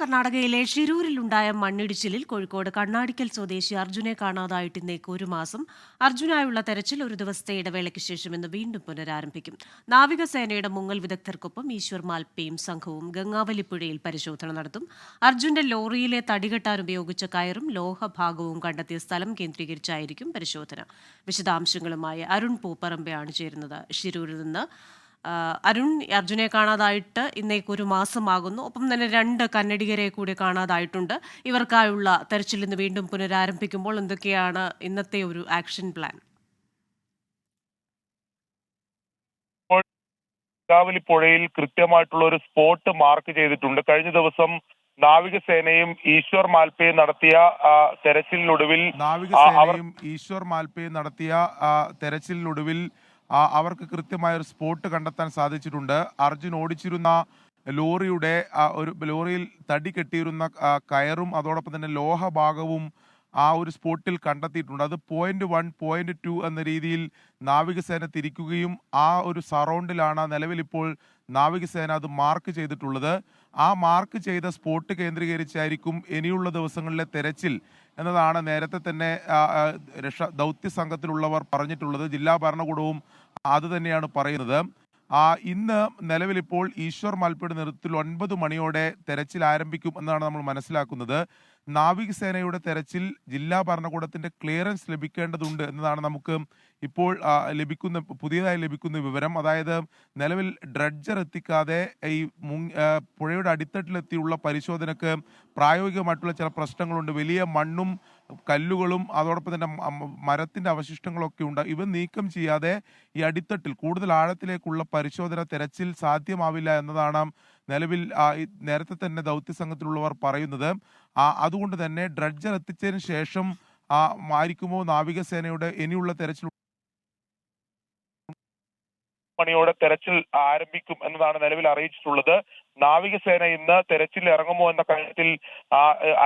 കർണാടകയിലെ ഷിരൂരിലുണ്ടായ മണ്ണിടിച്ചിലിൽ കോഴിക്കോട് കണ്ണാടിക്കൽ സ്വദേശി അർജുനെ കാണാതായിട്ട് ഇന്നേക്ക് ഒരു മാസം. അർജുനായുള്ള തെരച്ചിൽ ഒരു ദിവസത്തെ ഇടവേളയ്ക്ക് ശേഷം ഇന്ന് വീണ്ടും പുനരാരംഭിക്കും. നാവികസേനയുടെ മുങ്ങൽ വിദഗ്ധർക്കൊപ്പം ഈശ്വർ മാൽപ്പയും സംഘവും ഗംഗാവലിപ്പുഴയിൽ പരിശോധന നടത്തും. അർജുന്റെ ലോറിയിലെ തടികെട്ടാൻ ഉപയോഗിച്ച കയറും ലോഹഭാഗവും കണ്ടെത്തിയ സ്ഥലം കേന്ദ്രീകരിച്ചായിരിക്കും പരിശോധന. വിശദാംശങ്ങളുമായി അരുൺ പൂപ്പറമ്പയാണ് ചേരുന്നത് ഷിരൂരിൽ നിന്ന്. അരുൺ, അർജുനെ കാണാതായിട്ട് ഇന്നേക്ക് ഒരു മാസമാകുന്നു. ഒപ്പം തന്നെ 2 കന്നഡിഗരെ കൂടി കാണാതായിട്ടുണ്ട്. ഇവർക്കായുള്ള തെരച്ചിൽ ഇന്ന് വീണ്ടും പുനരാരംഭിക്കുമ്പോൾ എന്തൊക്കെയാണ് ഇന്നത്തെ ഒരു ആക്ഷൻ പ്ലാൻ? ഗംഗാവലി പുഴയിൽ കൃത്യമായിട്ടുള്ള ഒരു സ്പോട്ട് മാർക്ക് ചെയ്തിട്ടുണ്ട്. കഴിഞ്ഞ ദിവസം നാവികസേനയും ഈശ്വർ മാൽപ്പയും നടത്തിയ തെരച്ചിലിനൊടുവിൽ തെരച്ചിലിനൊടുവിൽ അവർക്ക് കൃത്യമായ ഒരു സ്പോട്ട് കണ്ടെത്താൻ സാധിച്ചിട്ടുണ്ട്. അർജുൻ ഓടിച്ചിരുന്ന ലോറിയിൽ തടി കെട്ടിയിരുന്ന കയറും അതോടൊപ്പം തന്നെ ലോഹഭാഗവും ആ ഒരു സ്പോട്ടിൽ കണ്ടെത്തിയിട്ടുണ്ട്. അത് പോയിന്റ് 1, പോയിന്റ് 2 എന്ന രീതിയിൽ നാവികസേന തിരിക്കുകയും ആ ഒരു സറൗണ്ടിലാണ് നിലവിൽ ഇപ്പോൾ നാവികസേന അത് മാർക്ക് ചെയ്തിട്ടുള്ളത്. ആ മാർക്ക് ചെയ്ത സ്പോട്ട് കേന്ദ്രീകരിച്ചായിരിക്കും ഇനിയുള്ള ദിവസങ്ങളിലെ തെരച്ചിൽ എന്നതാണ് നേരത്തെ തന്നെ ദൗത്യ സംഘത്തിലുള്ളവർ പറഞ്ഞിട്ടുള്ളത്. ജില്ലാ ഭരണകൂടവും അത് തന്നെയാണ് പറയുന്നത്. ഇന്ന് നിലവിലിപ്പോൾ ഈശ്വർ മാൽപ്പയുടെ നേതൃത്വത്തിൽ 9 മണിയോടെ തെരച്ചിൽ ആരംഭിക്കും എന്നാണ് നമ്മൾ മനസ്സിലാക്കുന്നത്. നാവികസേനയുടെ തെരച്ചിൽ ജില്ലാ ഭരണകൂടത്തിന്റെ ക്ലിയറൻസ് ലഭിക്കേണ്ടതുണ്ട് എന്നതാണ് നമുക്ക് ഇപ്പോൾ പുതിയതായി ലഭിക്കുന്ന വിവരം. അതായത് നിലവിൽ ഡ്രഡ്ജർ എത്തിക്കാതെ ഈ പുഴയുടെ അടിത്തട്ടിലെത്തിയുള്ള പരിശോധനക്ക് പ്രായോഗികമായിട്ടുള്ള ചില പ്രശ്നങ്ങളുണ്ട്. വലിയ മണ്ണും കല്ലുകളും അതോടൊപ്പം തന്നെ മരത്തിന്റെ അവശിഷ്ടങ്ങളൊക്കെ ഉണ്ട്. ഇവ നീക്കം ചെയ്യാതെ ഈ അടിത്തട്ടിൽ കൂടുതൽ ആഴത്തിലേക്കുള്ള പരിശോധന തെരച്ചിൽ സാധ്യമാവില്ല എന്നതാണ് നിലവിൽ നേരത്തെ തന്നെ ദൗത്യ സംഘത്തിലുള്ളവർ പറയുന്നത്. അതുകൊണ്ട് തന്നെ ഡ്രഡ്ജർ എത്തിച്ചതിന് ശേഷം ആയിരിക്കുമോ നാവികസേനയുടെ ഇനിയുള്ള തെരച്ചിൽ മണിയോടെ തെരച്ചിൽ ആരംഭിക്കും എന്നതാണ് നിലവിൽ അറിയിച്ചിട്ടുള്ളത്. നാവികസേന ഇന്ന് തെരച്ചിൽ ഇറങ്ങുമോ എന്ന കാര്യത്തിൽ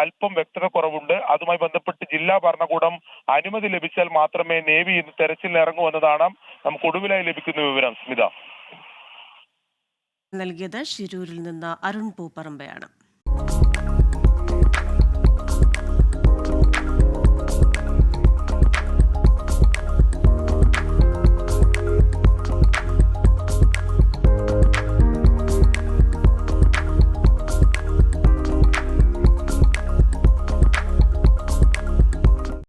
അല്പം വ്യക്തത കുറവുണ്ട്. അതുമായി ബന്ധപ്പെട്ട് ജില്ലാ ഭരണകൂടം അനുമതി ലഭിച്ചാൽ മാത്രമേ നേവി ഇന്ന് തെരച്ചിൽ ഇറങ്ങൂ എന്നതാണ് നമുക്ക് ഒടുവിലായി ലഭിക്കുന്ന വിവരം. സ്മിത നൽകിയത് ഷിരൂരിൽ നിന്ന് അരുൺ പൂപ്പറമ്പയാണ്.